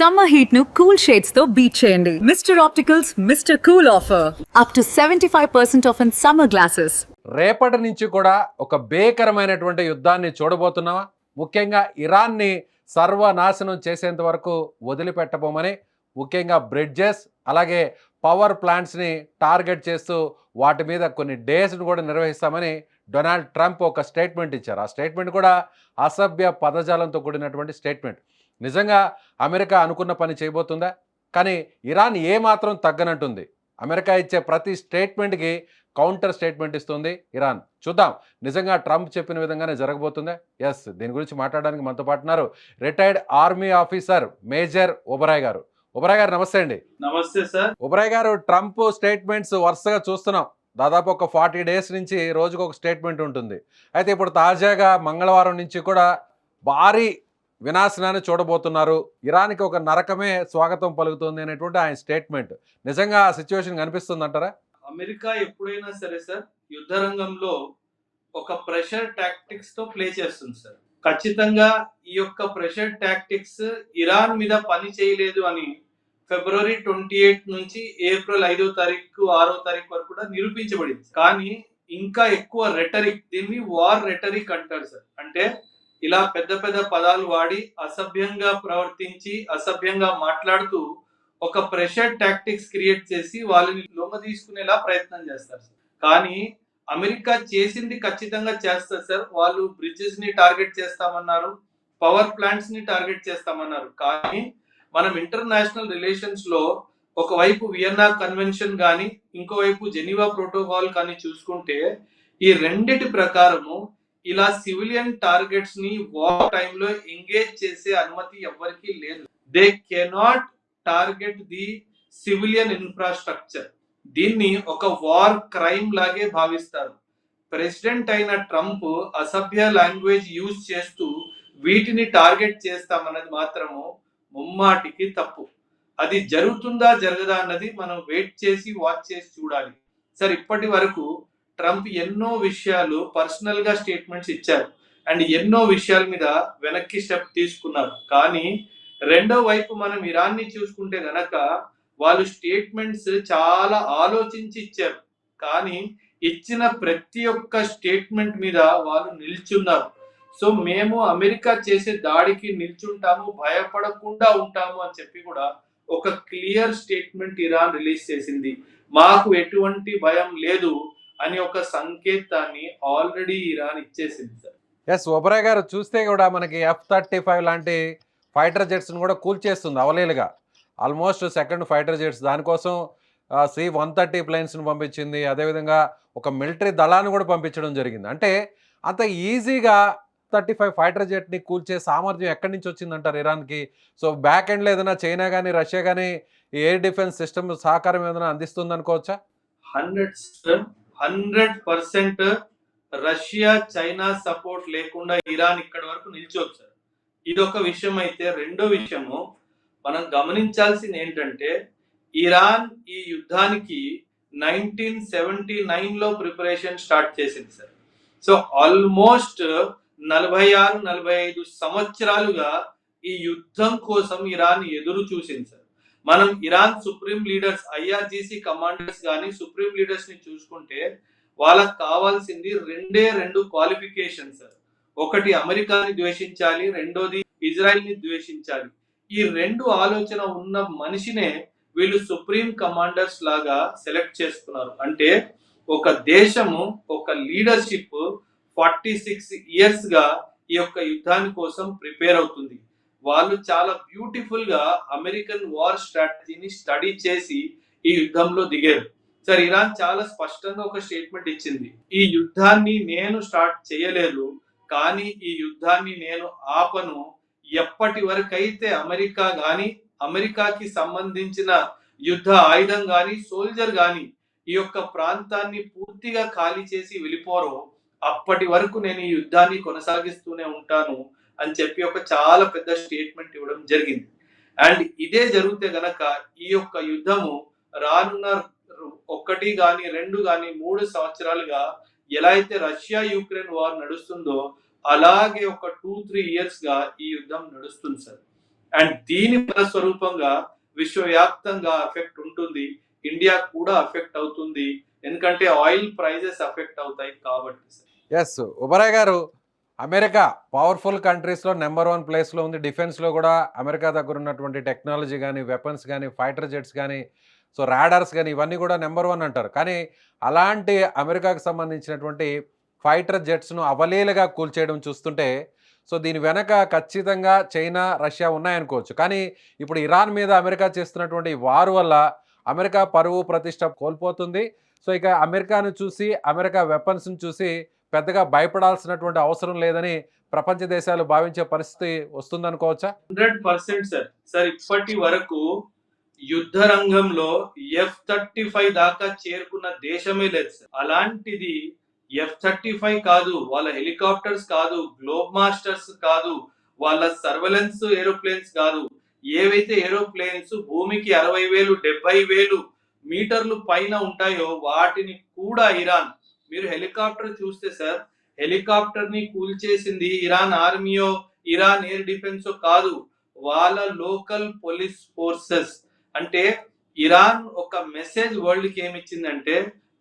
Summer heat nu cool shades తో beat చేయండి. Mr. Opticals Mr. Cool offer. Up to 75% off in summer glasses. రేపటి నుంచి కూడా ఒక భీకరమైనటువంటి యుద్ధాన్ని చూడబోతున్నావా? ముఖ్యంగా ఇరాన్ని సర్వనాశనం చేసేంత వరకు వదిలిపెట్టబోమని, ముఖ్యంగా బ్రిడ్జెస్ అలాగే పవర్ ప్లాంట్స్ని టార్గెట్ చేస్తూ వాటి మీద కొన్ని డేస్ను కూడా నిర్వహిస్తామని డొనాల్డ్ ట్రంప్ ఒక స్టేట్మెంట్ ఇచ్చారు. ఆ స్టేట్మెంట్ కూడా అసభ్య పదజాలంతో కూడినటువంటి స్టేట్మెంట్. నిజంగా అమెరికా అనుకున్న పని చేయబోతుందా? కానీ ఇరాన్ ఏమాత్రం తగ్గనంటుంది. అమెరికా ఇచ్చే ప్రతి స్టేట్మెంట్కి కౌంటర్ స్టేట్మెంట్ ఇస్తుంది ఇరాన్. చూద్దాం నిజంగా ట్రంప్ చెప్పిన విధంగానే జరగబోతుందా? ఎస్, దీని గురించి మాట్లాడడానికి మనతో పాటున్నారు retired army officer major Oberoi గారు. ఒబరాయ్ గారు నమస్తే అండి. నమస్తే సార్. ఒబరాయ్ గారు, ట్రంప్ స్టేట్మెంట్స్ వరుసగా చూస్తున్నాం. దాదాపు ఒక 40 డేస్ నుంచి రోజుకు ఒక స్టేట్మెంట్ ఉంటుంది. అయితే ఇప్పుడు తాజాగా మంగళవారం నుంచి కూడా భారీ వినాశనాన్ని చూడబోతున్నారు. ఇరాన్కి ఒక నరకమే స్వాగతం పలుకుతుంది అనేటువంటి ఆయన స్టేట్మెంట్. నిజంగా ఆ సిచ్యువేషన్ కనిపిస్తుంది అంటారా? అమెరికా ఎప్పుడైనా సరే సార్ యుద్ధ రంగంలో ఒక ప్రెషర్ టాక్టిక్స్ తో ప్లే చేస్తుంది సార్. ఖచ్చితంగా ఈ యొక్క ప్రెషర్ టాక్టిక్స్ ఇరాన్ మీద పని చేయలేదు అని ఫిబ్రవరి 28 నుంచి ఏప్రిల్ 5వ తారీఖు 6వ తారీఖు వరకు కూడా నిరూపించబడింది. కానీ ఇంకా ఎక్కువ రెటరిక్, దీన్ని వార్ రెటరిక్ అంటారు సార్. అంటే ఇలా పెద్ద పెద్ద పదాలు వాడి అసభ్యంగా ప్రవర్తించి అసభ్యంగా మాట్లాడుతూ ఒక ప్రెషర్ టాక్టిక్స్ క్రియేట్ చేసి వాళ్ళని లొంగ తీసుకునేలా ప్రయత్నం చేస్తారు సార్. కానీ అమెరికా చేసింది ఖచ్చితంగా చేస్తారు సార్. వాళ్ళు బ్రిడ్జెస్ ని టార్గెట్ చేస్తామన్నారు, పవర్ ప్లాంట్స్ ని టార్గెట్ చేస్తామన్నారు. కానీ మనం ఇంటర్నేషనల్ రిలేషన్స్ లో ఒకవైపు వియన్నా కన్వెన్షన్ కానీ ఇంకోవైపు జెనీవా ప్రోటోకాల్ కానీ చూసుకుంటే ఈ రెండిటి ప్రకారము ఇలా సివిలియన్ టార్గెట్స్ ని వార్ టైంలో ఎంగేజ్ చేసే అనుమతి ఎవరికీ లేదు. They cannot target the civilian infrastructure. దీన్ని ఒక వార్ క్రైమ్ లాగే భావిస్తారు. ప్రెసిడెంట్ అయిన ట్రంప్ అసభ్య లాంగ్వేజ్ యూజ్ చేస్తూ వీటిని టార్గెట్ చేస్తామన్నది మాత్రము ముమ్మాటికి తప్పు. అది జరుగుతుందా జరగదా అన్నది మనం వెయిట్ చేసి వాచ్ చేసి చూడాలి సార్. ఇప్పటి వరకు ట్రంప్ ఎన్నో విషయాలు పర్సనల్ గా స్టేట్మెంట్స్ ఇచ్చారు అండ్ ఎన్నో విషయాల మీద వెనక్కి స్టెప్ తీసుకున్నారు. కానీ రెండో వైపు మనం ఇరాన్ ని చూసుకుంటే గనక వాళ్ళు స్టేట్మెంట్స్ చాలా ఆలోచించి ఇచ్చారు. కానీ ఇచ్చిన ప్రతి ఒక్క స్టేట్మెంట్ మీద వాళ్ళు నిల్చున్నారు. సో మేము అమెరికా చేసే దాడికి నిల్చుంటాము, భయపడకుండా ఉంటాము అని చెప్పి కూడా ఒక క్లియర్ స్టేట్మెంట్ ఇరాన్ రిలీజ్ చేసింది. మాకు ఎటువంటి భయం లేదు అని ఒక సంకేతాన్ని ఆల్రెడీ ఇరాన్ ఇచ్చేసింది సార్. ఎస్, ఒబరాయ్ గారు, చూస్తే కూడా మనకి F-35 లాంటి ఫైటర్ జెట్స్ని కూడా కూల్చేస్తుంది అవలీలుగా. ఆల్మోస్ట్ సెకండ్ ఫైటర్ జెట్స్, దానికోసం C-130 ప్లేన్స్ని పంపించింది. అదేవిధంగా ఒక మిలిటరీ దళాన్ని కూడా పంపించడం జరిగింది. అంటే అంత ఈజీగా 35 ఫైటర్ జెట్ని కూల్చే సామర్థ్యం ఎక్కడి నుంచి వచ్చిందంటారు ఇరాన్కి? సో బ్యాక్ ఎండ్లో ఏదైనా చైనా కానీ రష్యా కానీ ఎయిర్ డిఫెన్స్ సిస్టమ్ సహకారం ఏదైనా అందిస్తుంది అనుకోవచ్చా? 100% రష్యా చైనా సపోర్ట్ లేకుండా ఇరాన్ ఇక్కడ వరకు నిల్చోదు సార్. ఇది ఒక విషయం. అయితే రెండో విషయము మనం గమనించాల్సింది ఏంటంటే ఇరాన్ ఈ యుద్ధానికి 1979లో ప్రిపరేషన్ స్టార్ట్ చేసింది సార్. సో ఆల్మోస్ట్ 46-45 సంవత్సరాలుగా ఈ యుద్ధం కోసం ఇరాన్ ఎదురు చూసింది సార్. మనం Iran supreme leaders, IRGC commanders కానీ సుప్రీం లీడర్స్ ని చూసుకుంటే వాళ్ళకి కావాల్సింది రెండు క్వాలిఫికేషన్ సార్. ఒకటి అమెరికాని ద్వేషించాలి, రెండోది ఇజ్రాయెల్ ని ద్వేషించాలి. ఈ రెండు ఆలోచన ఉన్న మనిషినే వీళ్ళు సుప్రీం కమాండర్స్ లాగా సెలెక్ట్ చేసుకున్నారు. అంటే ఒక దేశము, ఒక లీడర్షిప్ 46 ఇయర్స్ గా ఈ యొక్క యుద్ధాని కోసం ప్రిపేర్ అవుతుంది. వాళ్ళు చాలా బ్యూటిఫుల్ గా అమెరికన్ వార్ స్ట్రాటజీని స్టడీ చేసి ఈ యుద్ధంలో దిగారు సార్. ఇరాన్ చాలా స్పష్టంగా ఒక స్టేట్మెంట్ ఇచ్చింది, ఈ యుద్ధాన్ని నేను స్టార్ట్ చేయలేదు, కానీ ఈ యుద్ధాన్ని నేను ఆపను. ఎప్పటి వరకైతే అమెరికా గాని, అమెరికాకి సంబంధించిన యుద్ధ ఆయుధం గాని, సోల్జర్ గాని ఈ యొక్క ప్రాంతాన్ని పూర్తిగా ఖాళీ చేసి వెళ్ళిపోరో అప్పటి వరకు నేను ఈ యుద్ధాన్ని కొనసాగిస్తూనే ఉంటాను అని చెప్పి ఒక చాలా పెద్ద స్టేట్మెంట్ ఇవ్వడం జరిగింది. అండ్ ఇదే జరిగితే గనక ఈ యొక్క యుద్ధము రానున్న 1 గాని 2 గాని 3 సంవత్సరాలుగా ఎలా అయితే రష్యా యుక్రెయిన్ వార్ నడుస్తుందో అలాగే ఒక 2-3 ఇయర్స్ గా ఈ యుద్ధం నడుస్తుంది సార్. అండ్ దీని ఫలస్వరూపంగా విశ్వవ్యాప్తంగా ఎఫెక్ట్ ఉంటుంది, ఇండియా కూడా అఫెక్ట్ అవుతుంది, ఎందుకంటే ఆయిల్ ప్రైజెస్ అఫెక్ట్ అవుతాయి కాబట్టి సార్. ఎస్ ఉబరాయ్ గారు, అమెరికా పవర్ఫుల్ కంట్రీస్లో నెంబర్ 1 ప్లేస్లో ఉంది. డిఫెన్స్లో కూడా అమెరికా దగ్గర ఉన్నటువంటి టెక్నాలజీ కానీ, వెపన్స్ కానీ, ఫైటర్ జెట్స్ కానీ, సో రాడార్స్ కానీ, ఇవన్నీ కూడా నెంబర్ 1 అంటారు. కానీ అలాంటి అమెరికాకు సంబంధించినటువంటి ఫైటర్ జెట్స్ను అవలీలగా కూల్చేయడం చూస్తుంటే, సో దీని వెనక ఖచ్చితంగా చైనా, రష్యా ఉన్నాయనుకోవచ్చు. కానీ ఇప్పుడు ఇరాన్ మీద అమెరికా చేస్తున్నటువంటి వార్ వల్ల అమెరికా పరువు ప్రతిష్ట కోల్పోతుంది. సో ఇక అమెరికాను చూసి, అమెరికా వెపన్స్ని చూసి పెద్దగా భయపడాల్సినటువంటి అవసరం లేదని ప్రపంచ దేశాలు భావించే పరిస్థితి వస్తుందనుకోవచ్చా? 100% సార్. సార్ ఇప్పటి వరకు యుద్ధ రంగంలో F-35 దాకా చేరుకున్న దేశమే లేదు సార్. అలాంటిది F-35 కాదు, వాళ్ళ హెలికాప్టర్స్ కాదు, గ్లోబ్ మాస్టర్స్ కాదు, వాళ్ళ సర్వేలెన్స్ ఏరోప్లేన్స్ కాదు, ఏవైతే ఏరోప్లేన్స్ భూమికి 60,000 70,000 మీటర్లు పైన ఉంటాయో వాటిని కూడా ఇరాన్, మీరు హెలికాప్టర్ చూస్తే సార్, హెలికాప్టర్ ని కూల్చేసింది ఇరాన్ ఆర్మీయో, ఇరాన్ ఎయిర్ డిఫెన్సో కాదు, వాళ్ళ లోకల్ పోలీస్ ఫోర్సెస్. అంటే ఇరాన్ ఒక మెసేజ్ వరల్డ్ కి ఏమిచ్చిందంటే,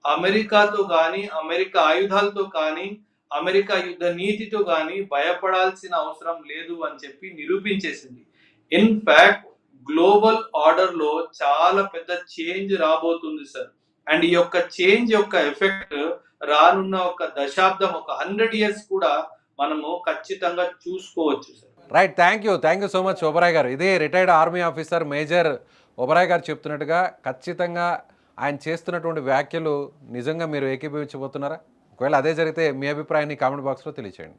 అమెరికాతో కానీ, అమెరికా ఆయుధాలతో కానీ, అమెరికా యుద్ధ నీతితో కానీ భయపడాల్సిన అవసరం లేదు అని చెప్పి నిరూపించేసింది. ఇన్ఫాక్ట్ గ్లోబల్ ఆర్డర్ లో చాలా పెద్ద చేంజ్ రాబోతుంది సార్. అండ్ ఈ యొక్క చేంజ్ యొక్క ఎఫెక్ట్ రానున్న ఒక దశాబ్దం, ఒక 100 ఇయర్స్ కూడా మనము ఖచ్చితంగా చూసుకోవచ్చు sir. Right, thank you so much Oberoi గారు. ఇదే retired army officer major Oberoi గారు చెప్తున్నట్టుగా ఖచ్చితంగా ఆయన చేస్తున్నటువంటి వ్యాఖ్యలు నిజంగా మీరు ఏకీభవించబోతున్నారా? ఒకవేళ అదే జరిగితే మీ అభిప్రాయాన్ని కామెంట్ బాక్స్లో తెలియచేయండి.